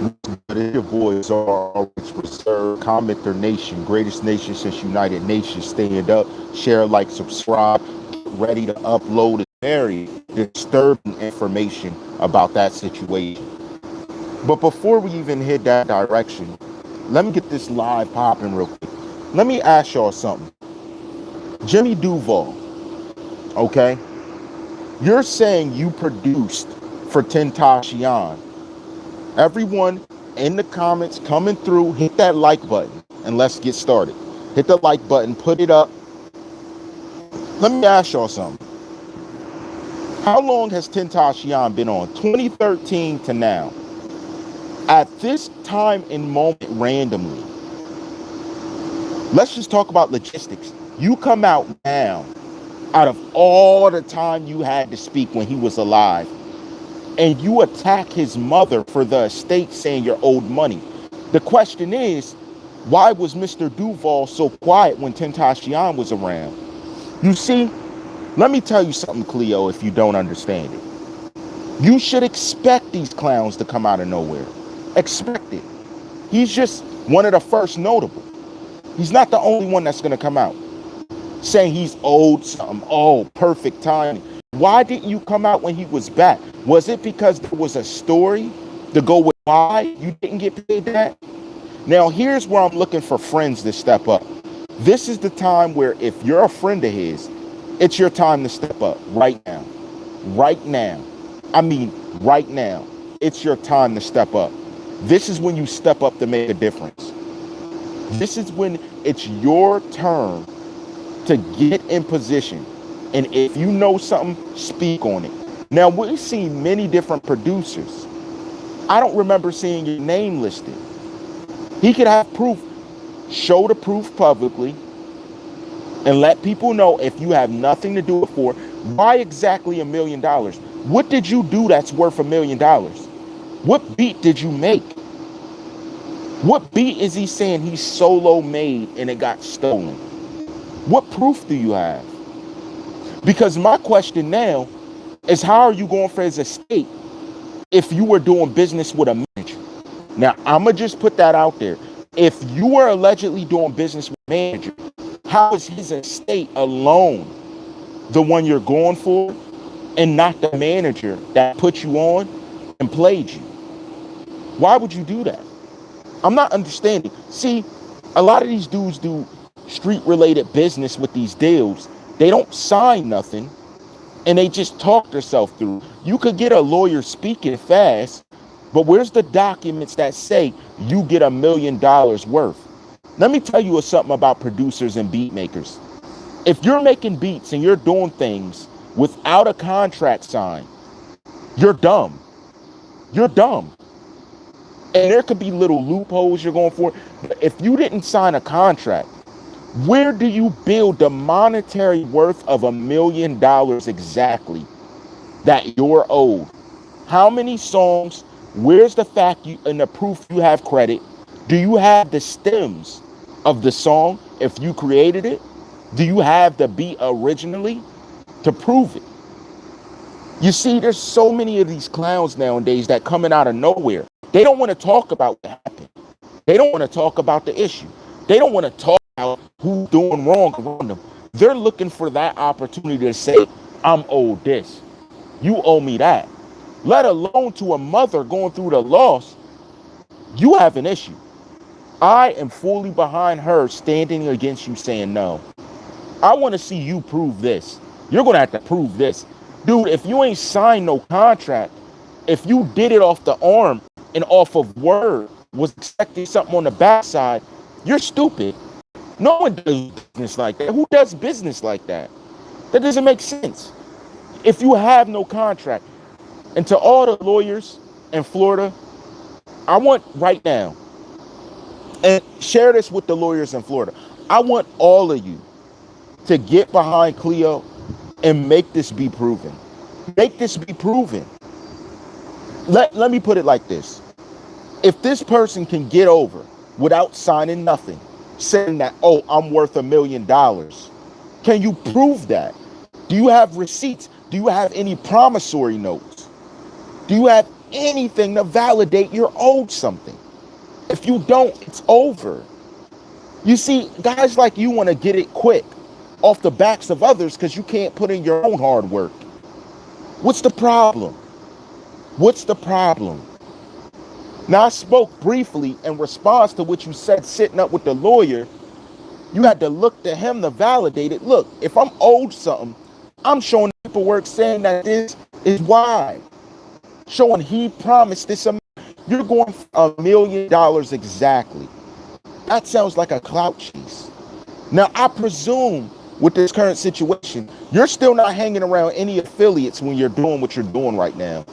But it's your boys are reserved, CommenterNation, greatest nation since United Nations. Stand up, share, like, subscribe, get ready to upload very disturbing information about that situation. But before we even hit that direction, let me get this live popping real quick. Let me ask y'all something. Jimmy Duval, okay? You're saying you produced for Tentacion. Everyone in the comments coming through, hit that like button and let's get started. Hit the like button, put it up. Let me ask y'all something. How long has Tentacion been on? 2013 to now. At this time and moment randomly, let's just talk about logistics. You come out now, out of all the time you had to speak when he was alive, and you attack his mother for the estate saying you're owed money. The question is, why was Mr. Duval so quiet when Tentacion was around? You see, let me tell you something, Cleo, if you don't understand it. You should expect these clowns to come out of nowhere. Expect it. He's just one of the first notable. He's not the only one that's going to come out saying he's owed something. Oh, perfect timing. Why didn't you come out when he was back? Was it because there was a story to go with why you didn't get paid that? Now, here's where I'm looking for friends to step up. This is the time where if you're a friend of his, it's your time to step up right now. Right now. I mean, right now. It's your time to step up. This is when you step up to make a difference. This is when it's your turn to get in position. And if you know something, speak on it. Now, we've seen many different producers. I don't remember seeing your name listed. He could have proof. Show the proof publicly and let people know if you have nothing to do it for. Why exactly $1 million? What did you do that's worth $1 million? What beat did you make? What beat is he saying he solo made and it got stolen? What proof do you have? Because my question now is, how are you going for his estate if you were doing business with a manager? Now, I'm going to just put that out there. If you were allegedly doing business with a manager, how is his estate alone the one you're going for and not the manager that put you on and played you? Why would you do that? I'm not understanding. See, a lot of these dudes do street-related business with these deals. They don't sign nothing, and they just talk themselves through. You could get a lawyer speaking fast, but where's the documents that say you get $1 million worth? Let me tell you something about producers and beat makers. If you're making beats and you're doing things without a contract signed, you're dumb. You're dumb. And there could be little loopholes you're going for. But if you didn't sign a contract, where do you build the monetary worth of $1 million exactly that you're owed? How many songs? Where's the fact you and the proof you have credit? Do you have the stems of the song if you created it? Do you have the beat originally to prove it? You see, there's so many of these clowns nowadays that coming out of nowhere. They don't want to talk about what happened. They don't want to talk about the issue. They don't want to talk about who's doing wrong around them. They're looking for that opportunity to say, I'm owed this. You owe me that. Let alone to a mother going through the loss, you have an issue. I am fully behind her standing against you saying no. I want to see you prove this. You're going to have to prove this. Dude, if you ain't signed no contract, if you did it off the arm and off of word, was expecting something on the backside, you're stupid. No one does business like that. Who does business like that? That doesn't make sense. If you have no contract, and to all the lawyers in Florida, I want right now, and share this with the lawyers in Florida, I want all of you to get behind Cleo and make this be proven. Make this be proven. Let me put it like this. If this person can get over without signing nothing, saying that, oh, I'm worth $1 million, can you prove that? Do you have receipts? Do you have any promissory notes? Do you have anything to validate you're owed something. If you don't, it's over. You see, guys like you want to get it quick off the backs of others because you can't put in your own hard work. What's the problem? What's the problem? Now, I spoke briefly in response to what you said sitting up with the lawyer. You had to look to him to validate it. Look, if I'm owed something, I'm showing paperwork saying that this is why. Showing he promised this amount. You're going for $1 million exactly. That sounds like a clout chase. Now, I presume with this current situation, you're still not hanging around any affiliates when you're doing what you're doing right now.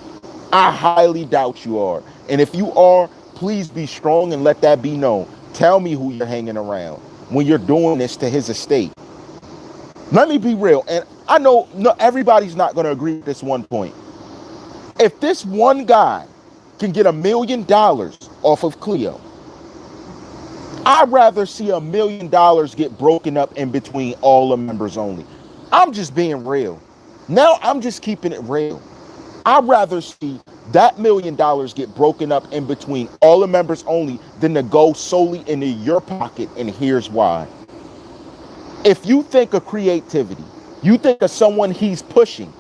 I highly doubt you are. And if you are, please be strong and let that be known. Tell me who you're hanging around when you're doing this to his estate. Let me be real. And I know everybody's not going to agree with this one point. If this one guy can get $1 million off of Cleo, I'd rather see $1 million get broken up in between all the members only. I'm just being real. Now I'm just keeping it real. I'd rather see that $1 million get broken up in between all the members only than to go solely into your pocket, and here's why. If you think of creativity, you think of someone he's pushing.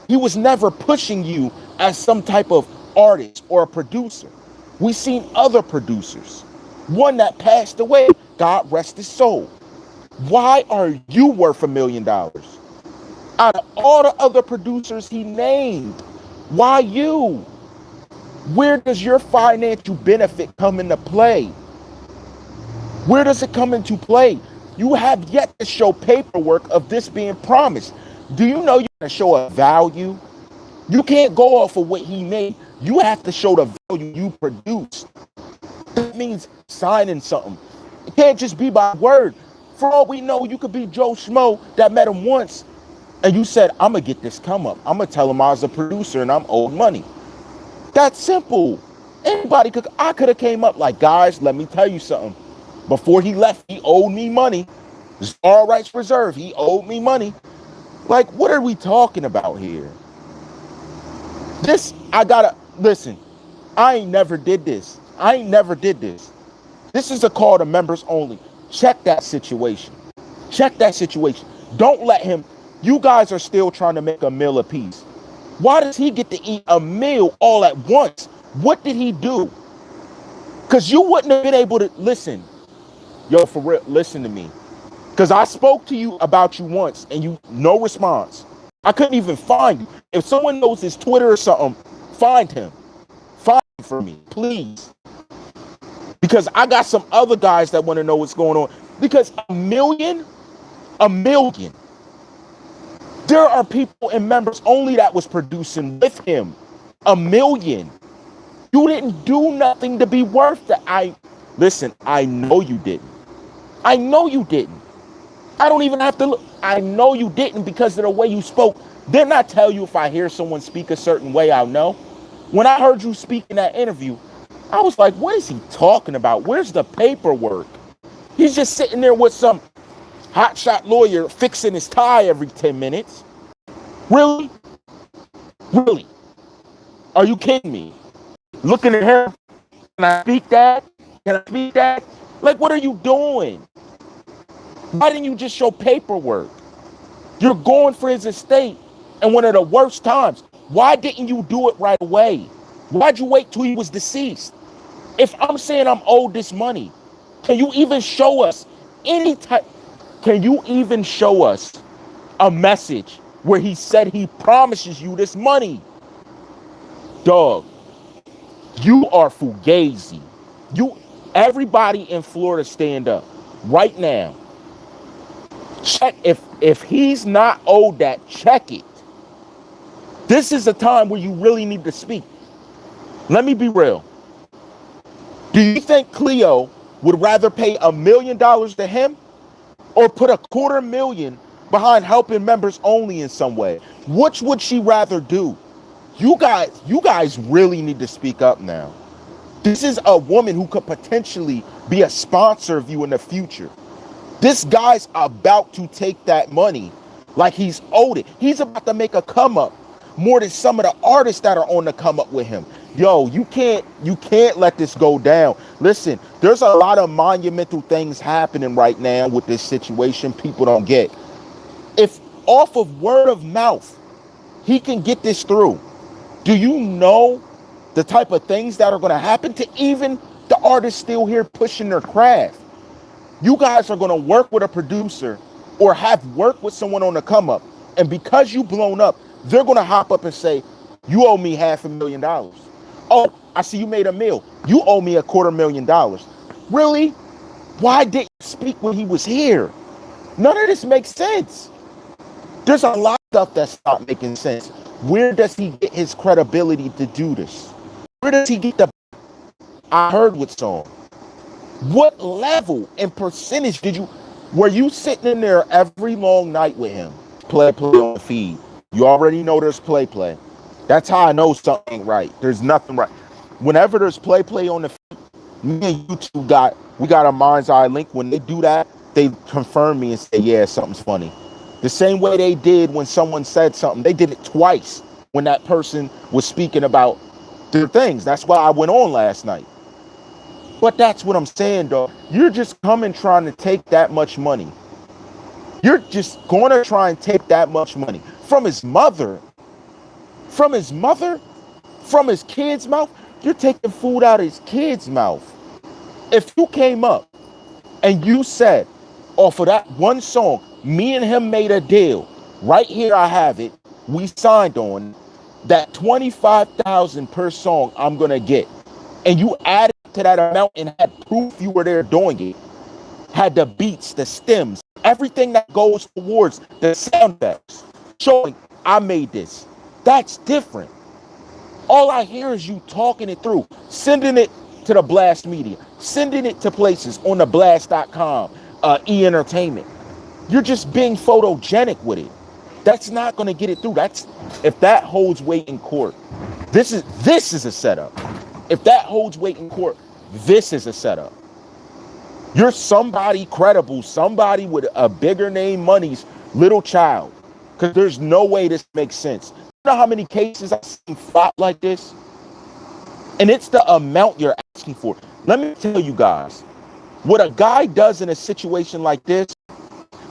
He was never pushing you as some type of artist or a producer. We've seen other producers. One that passed away, God rest his soul. Why are you worth $1 million? Out of all the other producers he named, why you? Where does your financial benefit come into play? Where does it come into play? You have yet to show paperwork of this being promised. Do you know you're going to show a value? You can't go off of what he made. You have to show the value you produced. That means signing something. It can't just be by word. For all we know, you could be Joe Schmo that met him once and you said, I'm going to get this come up. I'm going to tell him I was a producer and I'm owed money. That's simple. I could have came up like, guys, let me tell you something. Before he left, he owed me money. All rights reserved. He owed me money. Like, what are we talking about here? Listen, I ain't never did this. This is a call to members only. Check that situation. Don't let him. You guys are still trying to make a meal apiece. Why does he get to eat a meal all at once? What did he do? Because you wouldn't have been able to listen. Yo, for real, listen to me. Because I spoke to you about you once and no response. I couldn't even find you. If someone knows his Twitter or something, find him. Find him for me, please. Because I got some other guys that want to know what's going on. Because $1 million. There are people and members only that was producing with him. $1 million. You didn't do nothing to be worth that. Listen, I know you didn't. I don't even have to look. I know you didn't because of the way you spoke. Didn't I tell you if I hear someone speak a certain way, I'll know? When I heard you speak in that interview, I was like, what is he talking about? Where's the paperwork? He's just sitting there with some hotshot lawyer fixing his tie every 10 minutes. Really? Really? Are you kidding me? Looking at him, can I speak that? Like, what are you doing? Why didn't you just show paperwork? You're going for his estate in one of the worst times. Why didn't you do it right away? Why'd you wait till he was deceased? If I'm saying I'm owed this money, can you even show us a message where he said he promises you this money? Dog, you are fugazi. Everybody in Florida stand up right now. Check if he's not owed that, check it. This is a time where you really need to speak. Let me be real. Do you think Cleo would rather pay $1 million to him or put $250,000 behind helping members only in some way? Which would she rather do? You guys really need to speak up now. This is a woman who could potentially be a sponsor of you in the future. This guy's about to take that money like he's owed it. He's about to make a come up more than some of the artists that are on the come up with him. Yo, you can't let this go down. Listen, there's a lot of monumental things happening right now with this situation people don't get. If off of word of mouth, he can get this through. Do you know the type of things that are going to happen to even the artists still here pushing their craft? You guys are going to work with a producer or have worked with someone on the come up. And because you blown up, they're going to hop up and say, you owe me $500,000. Oh, I see you made a meal. You owe me $250,000. Really? Why didn't you speak when he was here? None of this makes sense. There's a lot of stuff that's not making sense. Where does he get his credibility to do this? Where does he get the I heard what song? What level and percentage were you sitting in there every long night with him? Play on the feed. You already know there's play. That's how I know something ain't right. There's nothing right. Whenever there's play on the feed, me and you two we got a mind's eye link. When they do that, they confirm me and say, yeah, something's funny. The same way they did when someone said something. They did it twice when that person was speaking about their things. That's why I went on last night. But that's what I'm saying, though. You're just coming trying to take that much money. You're just going to try and take that much money from his mother, from his kid's mouth. You're taking food out of his kid's mouth. If you came up and you said, off of that one song, me and him made a deal. Right here, I have it. We signed on that $25,000 per song I'm going to get. And you added to that amount and had proof you were there doing it. Had the beats, the stems, everything that goes towards the sound effects, showing I made this. That's different. All I hear is you talking it through, sending it to the Blast Media, sending it to places on the blast.com, e-entertainment. You're just being photogenic with it. That's not going to get it through. If that holds weight in court, this is a setup. If that holds weight in court, this is a setup. You're somebody credible, somebody with a bigger name money's little child. Because there's no way this makes sense. You know how many cases I've seen flop like this? And it's the amount you're asking for. Let me tell you guys, what a guy does in a situation like this,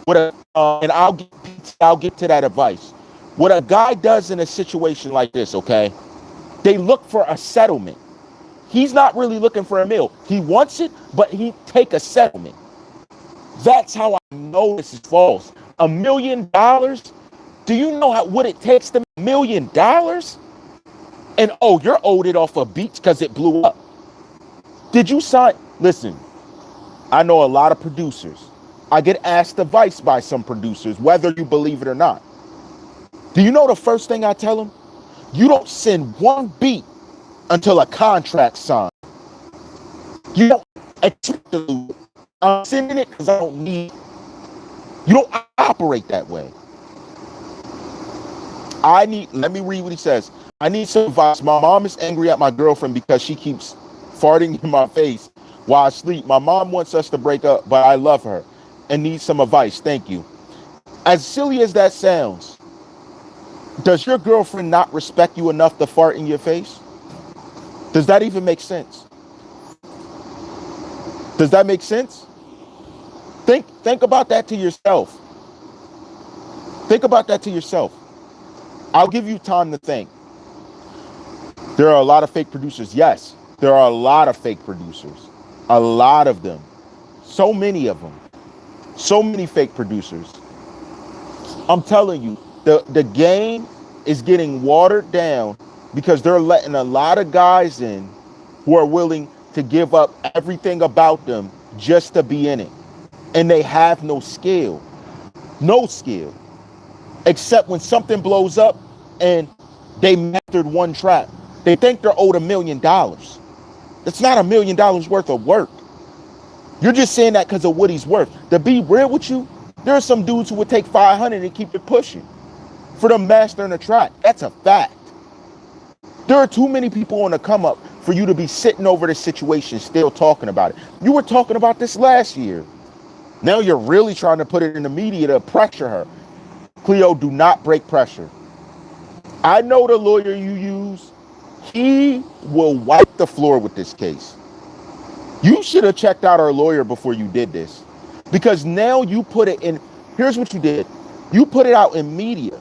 and I'll get to that advice. What a guy does in a situation like this, okay? They look for a settlement. He's not really looking for a meal. He wants it, but he take a settlement. That's how I know this is false. $1 million? Do you know what it takes to make $1 million? And oh, you're owed it off a beach because it blew up. Did you sign? Listen, I know a lot of producers. I get asked advice by some producers, whether you believe it or not. Do you know the first thing I tell them? You don't send one beat until a contract's signed. You don't expect to lose. I'm sending it because I don't need it. You don't operate that way. Let me read what he says. I need some advice. My mom is angry at my girlfriend because she keeps farting in my face while I sleep. My mom wants us to break up, but I love her and need some advice. Thank you. As silly as that sounds, does your girlfriend not respect you enough to fart in your face? Does that even make sense? Does that make sense? Think about that to yourself. Think about that to yourself. I'll give you time to think. There are a lot of fake producers. Yes, there are a lot of fake producers. A lot of them. So many of them. So many fake producers. I'm telling you, the game is getting watered down because they're letting a lot of guys in who are willing to give up everything about them just to be in it. And they have no skill. No skill. Except when something blows up and they mastered one track. They think they're owed $1 million. That's not $1 million worth of work. You're just saying that because of what he's worth. To be real with you, there are some dudes who would take 500 and keep it pushing for them mastering a track. That's a fact. There are too many people on the come up for you to be sitting over this situation still talking about it. You were talking about this last year. Now you're really trying to put it in the media to pressure her. Cleo, do not break pressure. I know the lawyer you use. He will wipe the floor with this case. You should have checked out our lawyer before you did this, because now you put it in. Here's what you did. You put it out in media.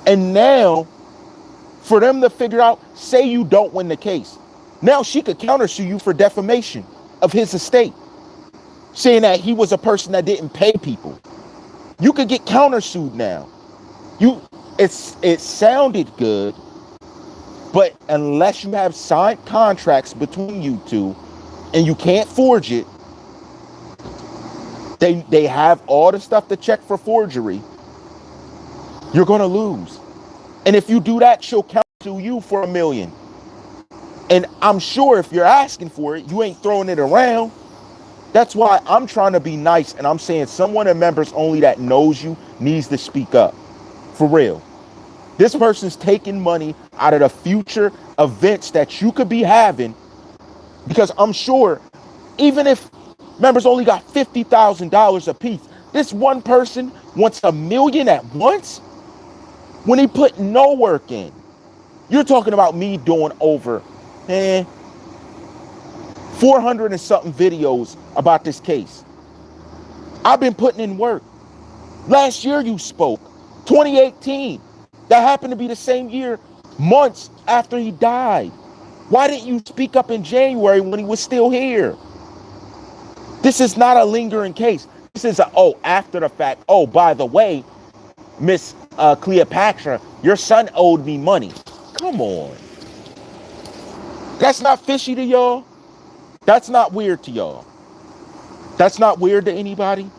And now for them to figure out, say you don't win the case. Now she could countersue you for defamation of his estate, saying that he was a person that didn't pay people. You could get countersued now. It sounded good, but unless you have signed contracts between you two and you can't forge it, they have all the stuff to check for forgery, you're gonna lose. And if you do that, she'll counsel you for $1 million. And I'm sure if you're asking for it, you ain't throwing it around. That's why I'm trying to be nice, and I'm saying someone in members only that knows you needs to speak up. For real. This person's taking money out of the future events that you could be having, because I'm sure even if members only got $50,000 a piece, this one person wants $1 million at once when he put no work in. You're talking about me doing over 400 and something videos about this case. I've been putting in work. Last year you spoke, 2018. That happened to be the same year, months after he died. Why didn't you speak up in January when he was still here? This is not a lingering case. This is after the fact. Oh, by the way, Miss Cleopatra, your son owed me money. Come on. That's not fishy to y'all? That's not weird to y'all? That's not weird to anybody?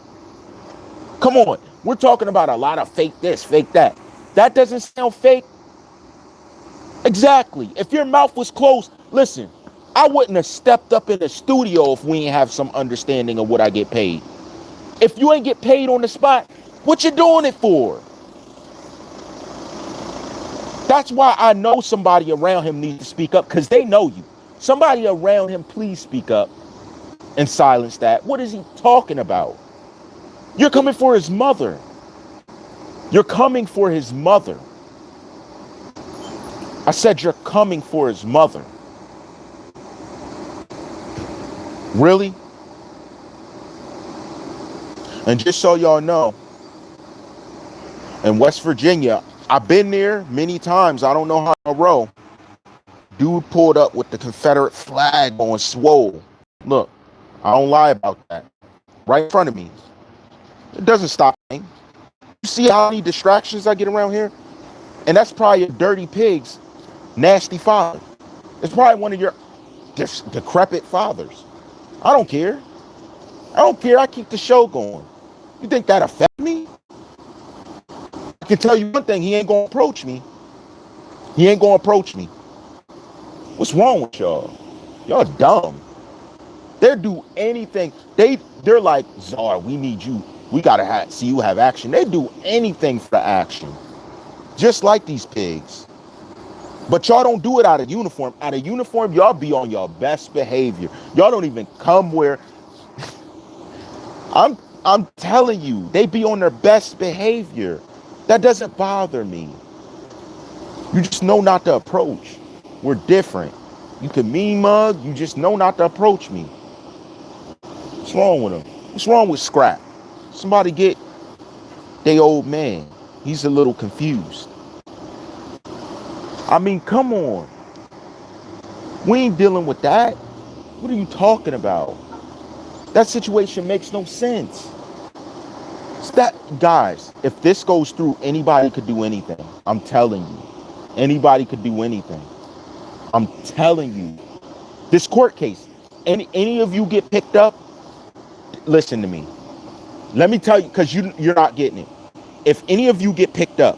Come on. We're talking about a lot of fake this, fake that. That doesn't sound fake. Exactly. If your mouth was closed, listen, I wouldn't have stepped up in the studio if we ain't have some understanding of what I get paid. If you ain't get paid on the spot, what you doing it for? That's why I know somebody around him needs to speak up, because they know you. Somebody around him, please speak up and silence that. What is he talking about? You're coming for his mother. You're coming for his mother. I said you're coming for his mother. Really? And just so y'all know, in West Virginia, I've been there many times. I don't know how to row. Dude pulled up with the Confederate flag on swole. Look, I don't lie about that. Right in front of me. It doesn't stop me. You see how many distractions I get around here? And that's probably a dirty pig's nasty father. It's probably one of your decrepit fathers. I don't care. I don't care. I keep the show going. You think that affect me? I can tell you one thing. He ain't going to approach me. He ain't going to approach me. What's wrong with y'all? Y'all dumb. They'll do anything. They're like, Czar, we need you. We got to see you have action. They do anything for action. Just like these pigs. But y'all don't do it out of uniform. Out of uniform, y'all be on your best behavior. Y'all don't even come where... I'm telling you, they be on their best behavior. That doesn't bother me. You just know not to approach. We're different. You can mean mug, you just know not to approach me. What's wrong with him? What's wrong with Scrap? Somebody get they old man. He's a little confused. I mean, come on. We ain't dealing with that. What are you talking about? That situation makes no sense. It's that, guys, if this goes through, anybody could do anything. I'm telling you. Anybody could do anything. I'm telling you. This court case, any of you get picked up, listen to me. Let me tell you, because you're not getting it. If any of you get picked up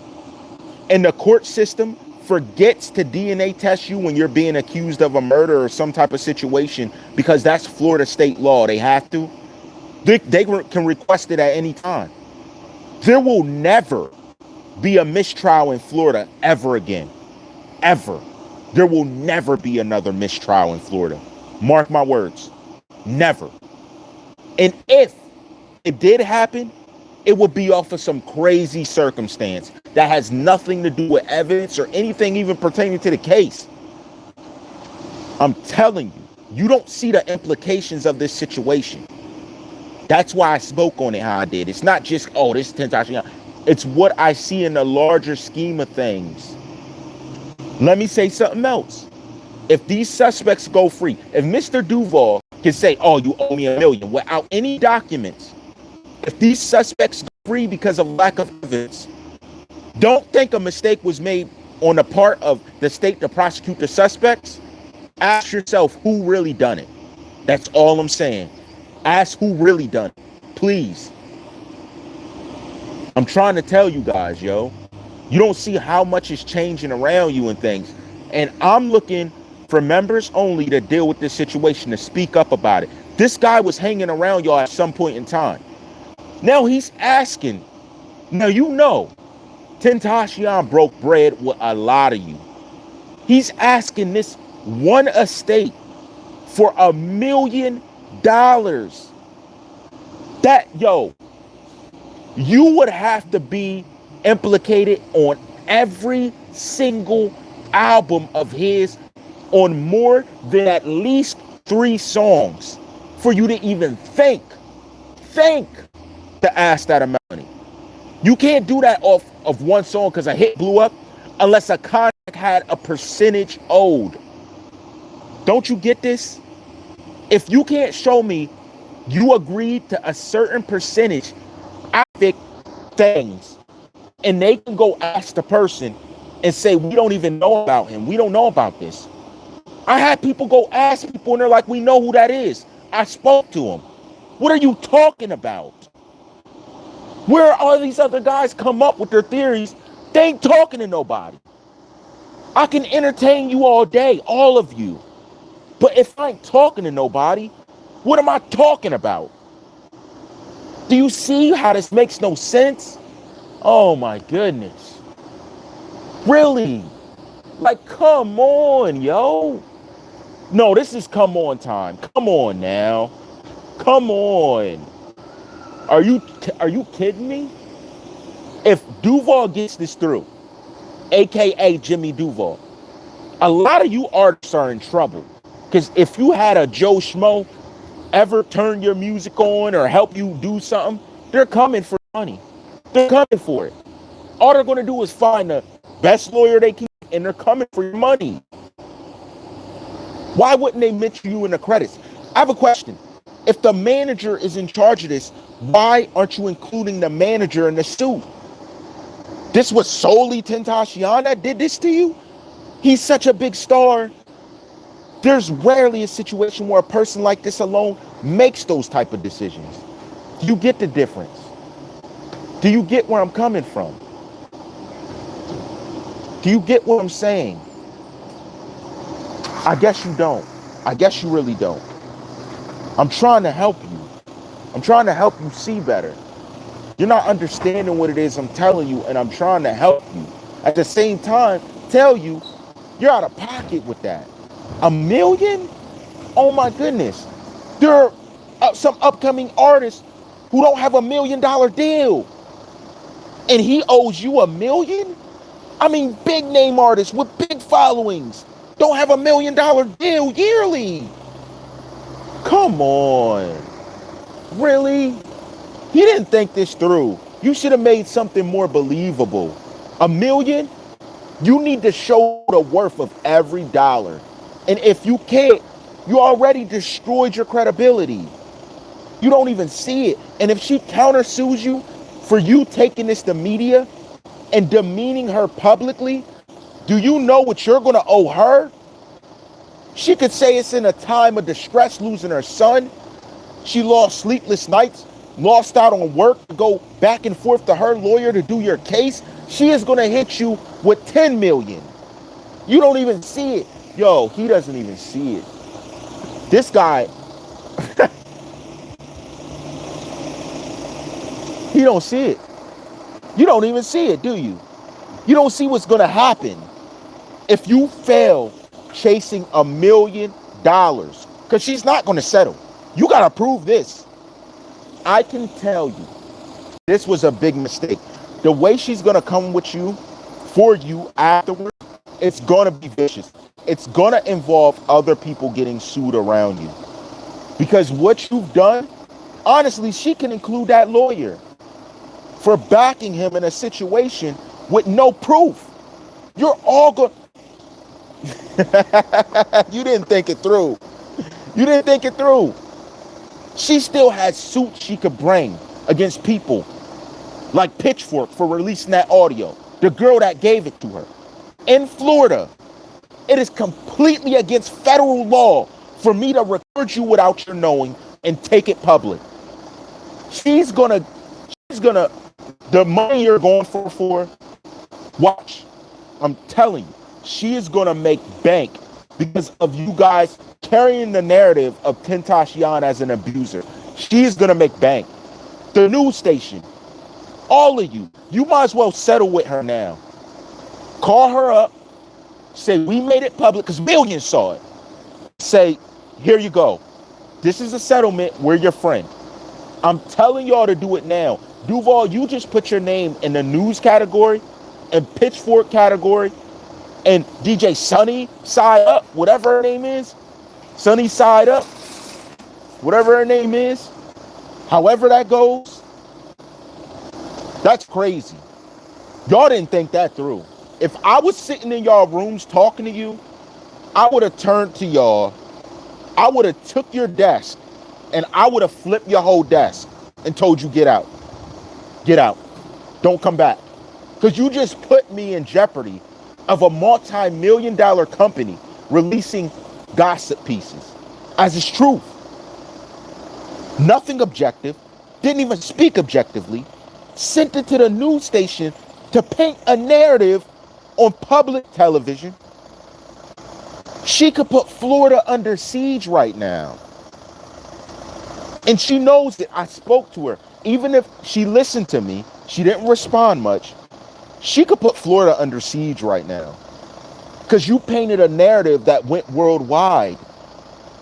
and the court system forgets to DNA test you when you're being accused of a murder or some type of situation, because that's Florida state law, they have to, they can request it at any time. There will never be a mistrial in Florida ever again. Ever. There will never be another mistrial in Florida. Mark my words. Never. And if it did happen, it would be off of some crazy circumstance that has nothing to do with evidence or anything even pertaining to the case. I'm telling you, you don't see the implications of this situation. That's why I spoke on it how I did. It's not just, oh, this is Tentacion. It's what I see in the larger scheme of things. Let me say something else. If these suspects go free, if Mr. Duval can say, oh, you owe me $1 million without any documents, if these suspects go free because of lack of evidence, don't think a mistake was made on the part of the state to prosecute the suspects. Ask yourself who really done it. That's all I'm saying. Ask who really done it. Please. I'm trying to tell you guys, yo. You don't see how much is changing around you and things. And I'm looking for members only to deal with this situation, to speak up about it. This guy was hanging around y'all at some point in time. Now he's asking. Now you know, Tentacion broke bread with a lot of you. He's asking this one estate for $1 million. That, yo, you would have to be implicated on every single album of his on more than at least 3 songs for you to even think to ask that amount of money. You can't do that off of one song because a hit blew up unless a contract had a percentage owed. Don't you get this? If you can't show me you agreed to a certain percentage after things, and they can go ask the person and say, we don't even know about him. We don't know about this. I had people go ask people and they're like, we know who that is. I spoke to him. What are you talking about? Where all these other guys come up with their theories? They ain't talking to nobody. I can entertain you all day, all of you. But if I ain't talking to nobody, what am I talking about? Do you see how this makes no sense? Oh my goodness. Really? Like, come on, yo. No, this is come on time. Come on now. Come on. Are you kidding me? If Duval gets this through, aka Jimmy Duval, a lot of you artists are in trouble. Because if you had a Joe Schmo ever turn your music on or help you do something, they're coming for money. They're coming for it. All they're going to do is find the best lawyer they can, and they're coming for your money. Why wouldn't they mention you in the credits? I have a question. If the manager is in charge of this, why aren't you including the manager in the suit? This was solely Tentacion that did this to you? He's such a big star. There's rarely a situation where a person like this alone makes those type of decisions. Do you get the difference? Do you get where I'm coming from? Do you get what I'm saying? I guess you don't. I guess you really don't. I'm trying to help you. I'm trying to help you see better. You're not understanding what it is I'm telling you, and I'm trying to help you. At the same time, tell you you're out of pocket with that. $1 million? Oh my goodness. There are some upcoming artists who don't have $1 million deal. And he owes you $1 million? I mean, big name artists with big followings don't have $1 million deal yearly. Come on. Really? He didn't think this through. You should have made something more believable. $1 million? You need to show the worth of every dollar. And if you can't, you already destroyed your credibility. You don't even see it. And if she countersues you for you taking this to media and demeaning her publicly, do you know what you're going to owe her? She could say it's in a time of distress, losing her son. She lost sleepless nights, lost out on work to go back and forth to her lawyer to do your case. She is going to hit you with 10 million. You don't even see it. Yo, he doesn't even see it. This guy, he don't see it. You don't even see it, do you? You don't see what's going to happen if you fail chasing $1 million, because she's not going to settle. You got to prove this. I can tell you, this was a big mistake. The way she's going to come with you, for you afterwards, it's going to be vicious. it's going to involve other people getting sued around you. Because what you've done, honestly, she can include that lawyer for backing him in a situation with no proof. You're all going... You didn't think it through. You didn't think it through. She still has suits she could bring against people like Pitchfork for releasing that audio. The girl that gave it to her. In Florida, it is completely against federal law for me to record you without your knowing and take it public. She's gonna, the money you're going for, watch. I'm telling you, she is gonna make bank because of you guys carrying the narrative of Tentacion as an abuser. She is gonna make bank. The news station, all of you, you might as well settle with her now. Call her up, say we made it public because millions saw it. Say, here you go. This is a settlement. We're your friend. I'm telling y'all to do it now. Duval, you just put your name in the news category and Pitchfork category and DJ Sunny Side Up, whatever her name is. Sunny Side Up, whatever her name is. However that goes. That's crazy. Y'all didn't think that through. If I was sitting in y'all rooms talking to you, I would have turned to y'all. I would have took your desk and I would have flipped your whole desk and told you get out. Get out. Don't come back. Because you just put me in jeopardy of a multi-million-dollar company releasing gossip pieces as its truth. Nothing objective. Didn't even speak objectively. Sent it to the news station to paint a narrative on public television. She could put Florida under siege right now. And she knows that. I spoke to her. Even if she listened to me, she didn't respond much. She could put Florida under siege right now. Because you painted a narrative that went worldwide.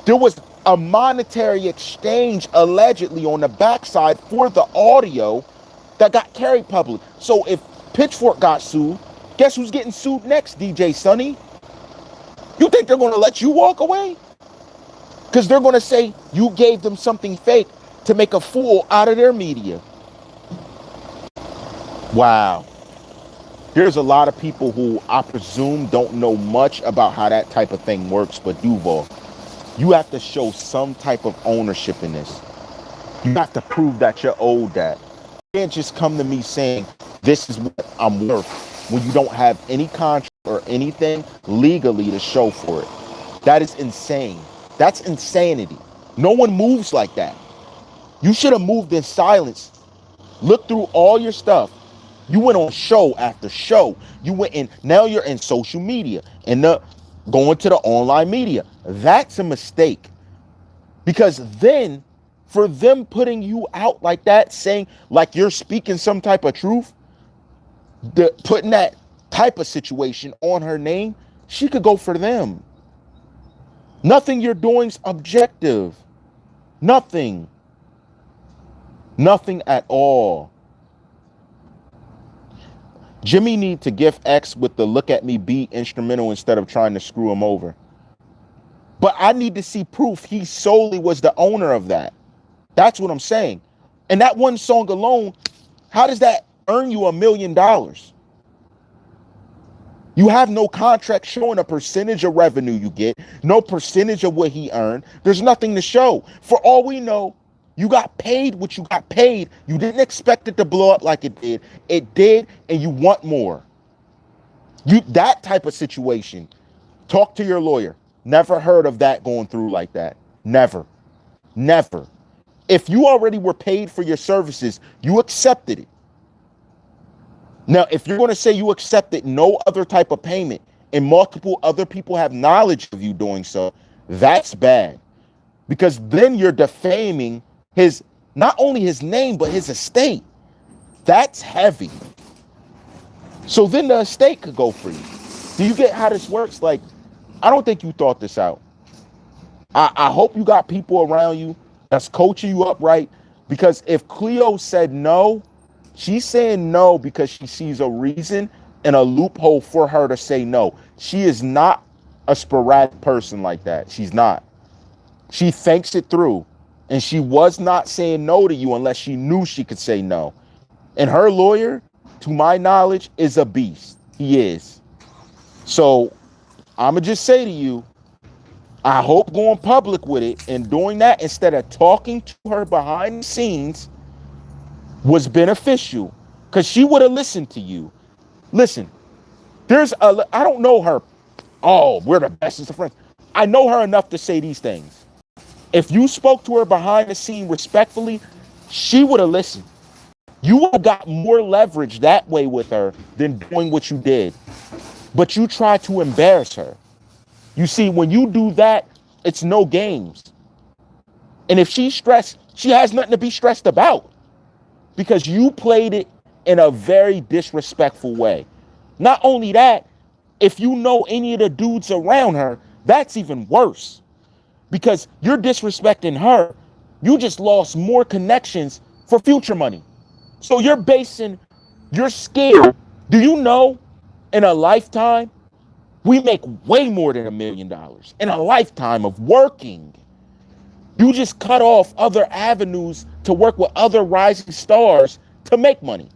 There was a monetary exchange allegedly on the backside for the audio that got carried public. So if Pitchfork got sued, guess who's getting sued next, DJ Sunny? You think they're going to let you walk away? Because they're going to say you gave them something fake to make a fool out of their media. Wow. There's a lot of people who I presume don't know much about how that type of thing works, but Duval, you have to show some type of ownership in this. You have to prove that you're owed that. You can't just come to me saying, this is what I'm worth, when you don't have any contract or anything legally to show for it. That is insane. That's insanity. No one moves like that. You should have moved in silence. Look through all your stuff. You went on show after show. You went in, now you're in social media and going to the online media. That's a mistake. Because then, for them putting you out like that, saying like you're speaking some type of truth, putting that type of situation on her name, she could go for them. Nothing you're doing's objective. Nothing. Nothing at all. Jimmy need to gift X with the look at me beat instrumental instead of trying to screw him over. But I need to see proof he solely was the owner of that. That's what I'm saying. And that one song alone, how does that earn you $1 million? You have no contract showing a percentage of revenue you get, no percentage of what he earned. There's nothing to show. For all we know, you got paid what you got paid. You didn't expect it to blow up like it did. It did, and you want more. That type of situation, talk to your lawyer. Never heard of that going through like that. Never. Never. If you already were paid for your services, you accepted it. Now, if you're going to say you accepted no other type of payment and multiple other people have knowledge of you doing so, that's bad. Because then you're defaming his, not only his name, but his estate. That's heavy. So then the estate could go for you. Do you get how this works? Like, I don't think you thought this out. I hope you got people around you that's coaching you up right. Because if Cleo said no, she's saying no because she sees a reason and a loophole for her to say no. She is not a sporadic person like that. She's not. She thinks it through. And she was not saying no to you unless she knew she could say no. And her lawyer, to my knowledge, is a beast. He is. So I'm going to just say to you, I hope going public with it and doing that instead of talking to her behind the scenes was beneficial, because she would have listened to you. Listen, I don't know her. Oh, we're the bestest of friends. I know her enough to say these things. If you spoke to her behind the scene respectfully, she would have listened. You would have got more leverage that way with her than doing what you did. But you tried to embarrass her. You see, when you do that, it's no games. And if she's stressed, she has nothing to be stressed about, because you played it in a very disrespectful way. Not only that, if you know any of the dudes around her, that's even worse, because you're disrespecting her. You just lost more connections for future money. So you're basing your skill. Do you know in a lifetime, we make way more than $1 million in a lifetime of working? You just cut off other avenues to work with other rising stars to make money,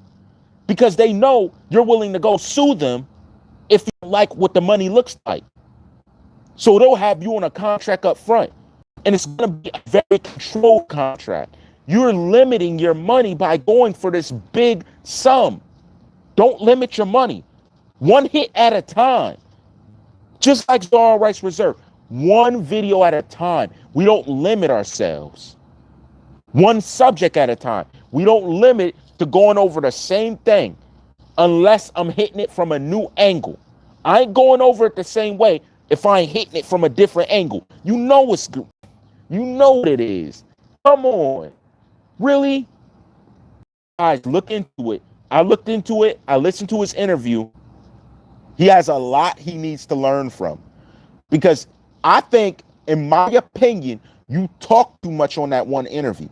because they know you're willing to go sue them if you don't like what the money looks like. So they'll have you on a contract up front, and it's going to be a very controlled contract. You're limiting your money by going for this big sum. Don't limit your money. One hit at a time. Just like XxxTentacion Rights Reserve. One video at a time. We don't limit ourselves. One subject at a time. We don't limit to going over the same thing unless I'm hitting it from a new angle. I ain't going over it the same way if I ain't hitting it from a different angle. You know it's good. You know what it is. Come on. Really? Guys, look into it. I looked into it. I listened to his interview. He has a lot he needs to learn from, because I think, in my opinion, you talked too much on that one interview.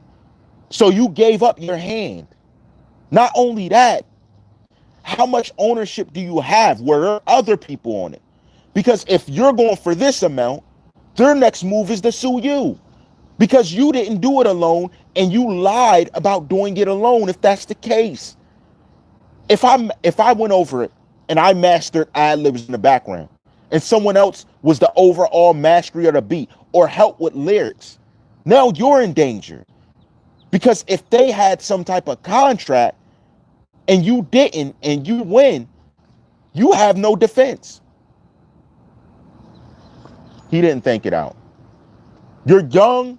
So you gave up your hand. Not only that, how much ownership do you have where there are other people on it? Because if you're going for this amount, their next move is to sue you, because you didn't do it alone and you lied about doing it alone. If that's the case, if I went over it and I mastered ad-libs in the background and someone else was the overall mastery of the beat or help with lyrics, now you're in danger. Because if they had some type of contract and you didn't and you win, you have no defense. He didn't think it out. You're young.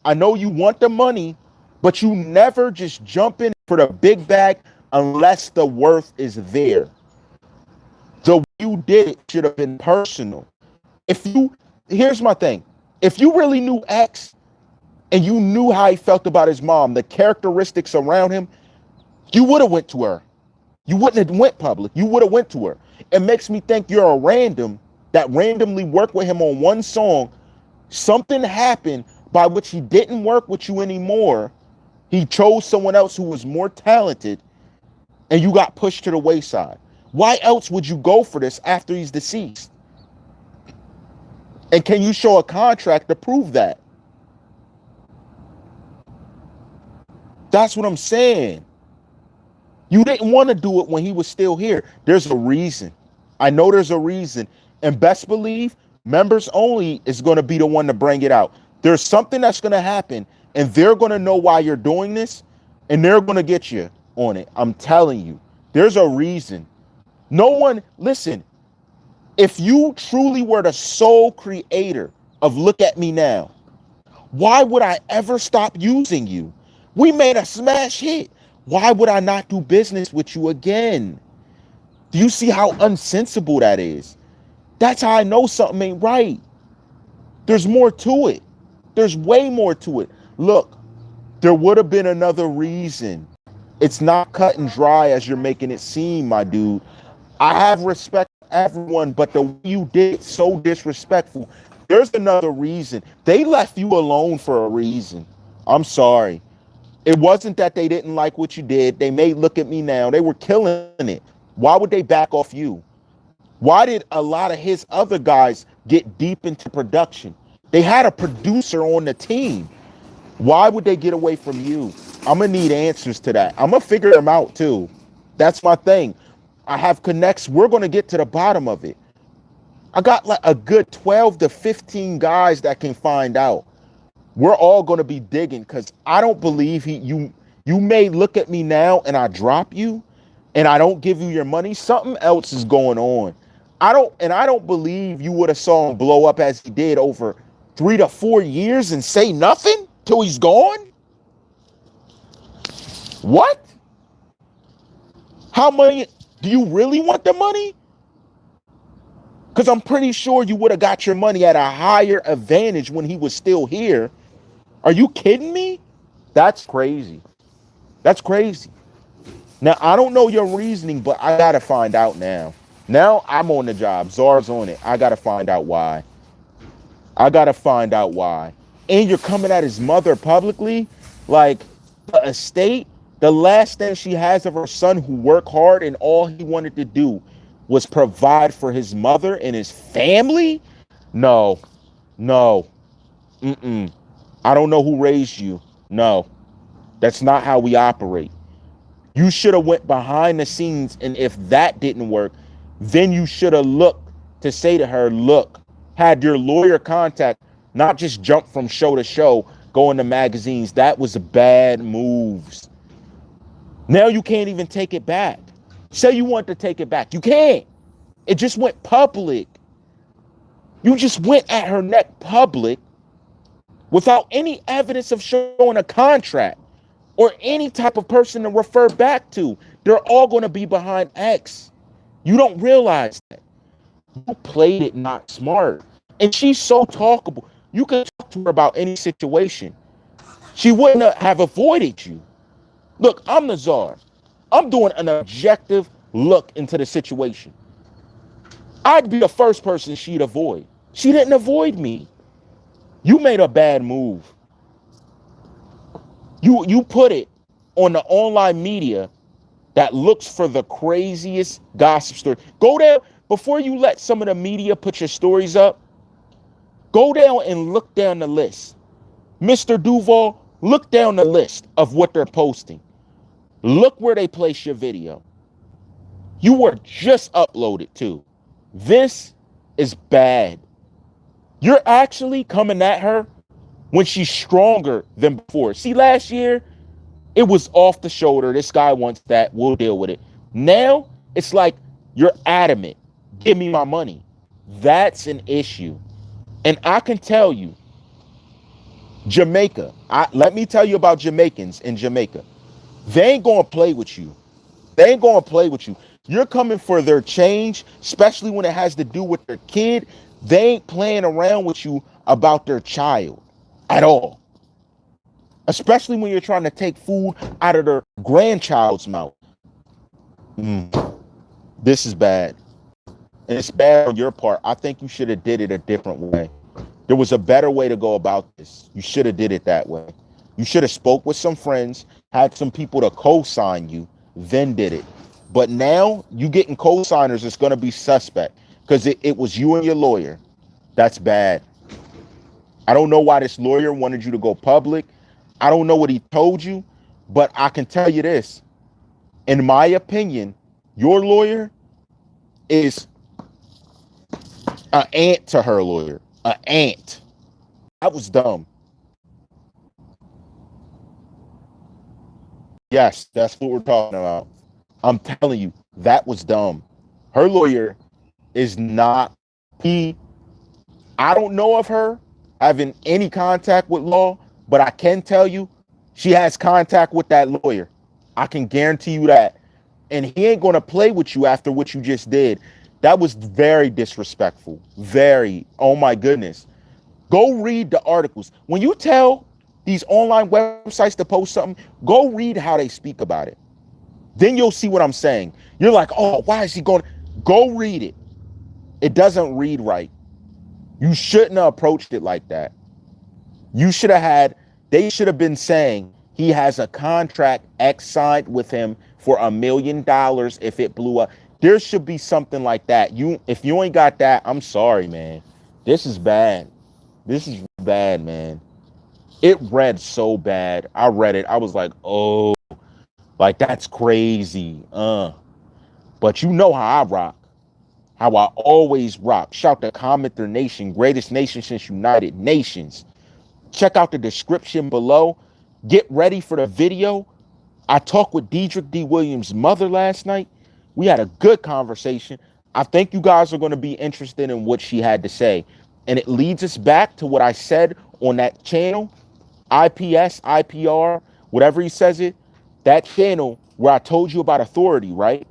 I know you want the money, but you never just jump in for the big bag unless the worth is there. The way you did it should have been personal. Here's my thing. If you really knew X and you knew how he felt about his mom, the characteristics around him, you would have went to her. You wouldn't have went public. You would have went to her. It makes me think you're a random that randomly worked with him on one song. Something happened by which he didn't work with you anymore. He chose someone else who was more talented, and you got pushed to the wayside. Why else would you go for this after he's deceased? And can you show a contract to prove that? That's what I'm saying. You didn't want to do it when he was still here. There's a reason. I know there's a reason. And best believe, members only is going to be the one to bring it out. There's something that's going to happen, and they're going to know why you're doing this, and they're going to get you on it. I'm telling you, there's a reason. No one, listen, if you truly were the sole creator of Look At Me Now, why would I ever stop using you? We made a smash hit. Why would I not do business with you again? Do you see how unsensible that is? That's how I know something ain't right. There's more to it. There's way more to it. Look, there would have been another reason. It's not cut and dry as you're making it seem, my dude. I have respect for everyone, but the way you did it, so disrespectful. There's another reason. They left you alone for a reason. I'm sorry. It wasn't that they didn't like what you did. They may Look At Me Now. They were killing it. Why would they back off you? Why did a lot of his other guys get deep into production. They had a producer on the team. Why would they get away from you? I'm gonna need answers to that. I'm gonna figure them out too. That's my thing. I have connects. We're gonna get to the bottom of it. I got like a good 12 to 15 guys that can find out. We're all gonna be digging because I don't believe you may look at me now and I drop you and I don't give you your money. Something else is going on. I don't believe you would have saw him blow up as he did over 3 to 4 years and say nothing till he's gone. What? How money? Do you really want the money? Because I'm pretty sure you would have got your money at a higher advantage when he was still here. Are you kidding me? That's crazy. That's crazy. Now, I don't know your reasoning, but I got to find out now. Now I'm on the job. Czar's on it. I got to find out why. I got to find out why. And you're coming at his mother publicly? Like, the estate, the last thing she has of her son who worked hard and all he wanted to do was provide for his mother and his family? No, no, I don't know who raised you. No, that's not how we operate. You should have went behind the scenes, and if that didn't work, then you should have looked to say to her, look, had your lawyer contact, not just jump from show to show, go into magazines. That was bad moves. Now you can't even take it back. Say you want to take it back. You can't. It just went public. You just went at her neck public without any evidence of showing a contract or any type of person to refer back to. They're all going to be behind X. You don't realize that. You played it not smart. And she's so talkable. You can talk to her about any situation. She wouldn't have avoided you. Look, I'm the czar. I'm doing an objective look into the situation. I'd be the first person she'd avoid. She didn't avoid me. You made a bad move. You put it on the online media that looks for the craziest gossip story. Go there before you let some of the media put your stories up. Go down and look down the list. Mr. Duval, look down the list of what they're posting. Look where they place your video. You were just uploaded too. This is bad. You're actually coming at her when she's stronger than before. See, last year, it was off the shoulder. This guy wants that. We'll deal with it. Now, it's like you're adamant. Give me my money. That's an issue. And I can tell you, Jamaica, let me tell you about Jamaicans in Jamaica. They ain't going to play with you. They ain't going to play with you. You're coming for their change, especially when it has to do with their kid. They ain't playing around with you about their child at all. Especially when you're trying to take food out of their grandchild's mouth. This is bad. And it's bad on your part. I think you should have did it a different way. There was a better way to go about this. You should have did it that way. You should have spoke with some friends, had some people to co-sign you, then did it. But now you getting co-signers, it's going to be suspect because it was you and your lawyer. That's bad. I don't know why this lawyer wanted you to go public. I don't know what he told you, but I can tell you this. In my opinion, your lawyer is an aunt to her lawyer. An aunt. That was dumb. Yes, that's what we're talking about. I'm telling you, that was dumb. Her lawyer is not, I don't know of her having any contact with law, but I can tell you she has contact with that lawyer. I can guarantee you that. And he ain't going to play with you after what you just did. That was very disrespectful. Very. Oh my goodness. Go read the articles. When you tell these online websites to post something, go read how they speak about it. Then you'll see what I'm saying. You're like, oh, why is he going? Go read it. It doesn't read right. You shouldn't have approached it like that. You should have had, they should have been saying he has a contract X signed with him for $1 million if it blew up. There should be something like that. If you ain't got that, I'm sorry, man. This is bad. This is bad, man. It read so bad. I read it. I was like, oh, like that's crazy. But you know how I rock. How I always rock. Shout to CommenterNation, greatest nation since United Nations. Check out the description below. Get ready for the video. I talked with Diedrich D. Williams' mother last night. We had a good conversation. I think you guys are going to be interested in what she had to say. And it leads us back to what I said on that channel, IPS, IPR, whatever he says it, that channel where I told you about authority, right?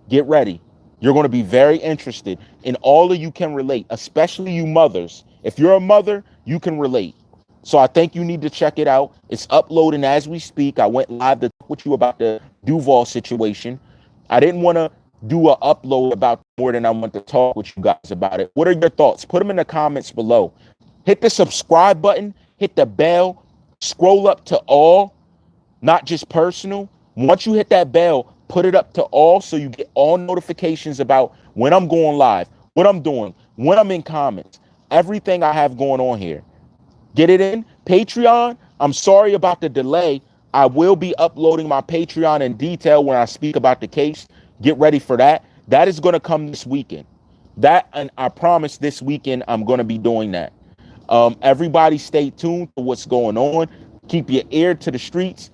Get ready. You're going to be very interested, and all of you can relate, especially you mothers. If you're a mother, you can relate. So I think you need to check it out. It's uploading as we speak. I went live to talk with you about the Duval situation. I didn't want to do an upload about more than I want to talk with you guys about it. What are your thoughts? Put them in the comments below. Hit the subscribe button, hit the bell, scroll up to all, not just personal. Once you hit that bell, put it up to all so you get all notifications about when I'm going live, what I'm doing, when I'm in comments, everything I have going on here. Get it in. Patreon, I'm sorry about the delay. I will be uploading my Patreon in detail when I speak about the case. Get ready for that. That is going to come this weekend. That, and I promise this weekend I'm going to be doing that. Everybody stay tuned to what's going on. Keep your ear to the streets.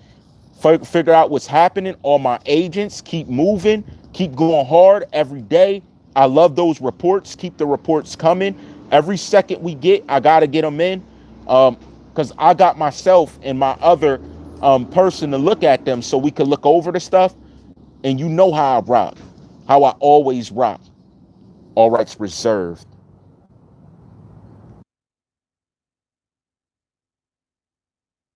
Figure out what's happening. All my agents, keep moving. Keep going hard every day. I love those reports. Keep the reports coming. Every second we get, I got to get them in. Because I got myself and my other person to look at them so we can look over the stuff. And you know how I rock. How I always rock. All rights reserved.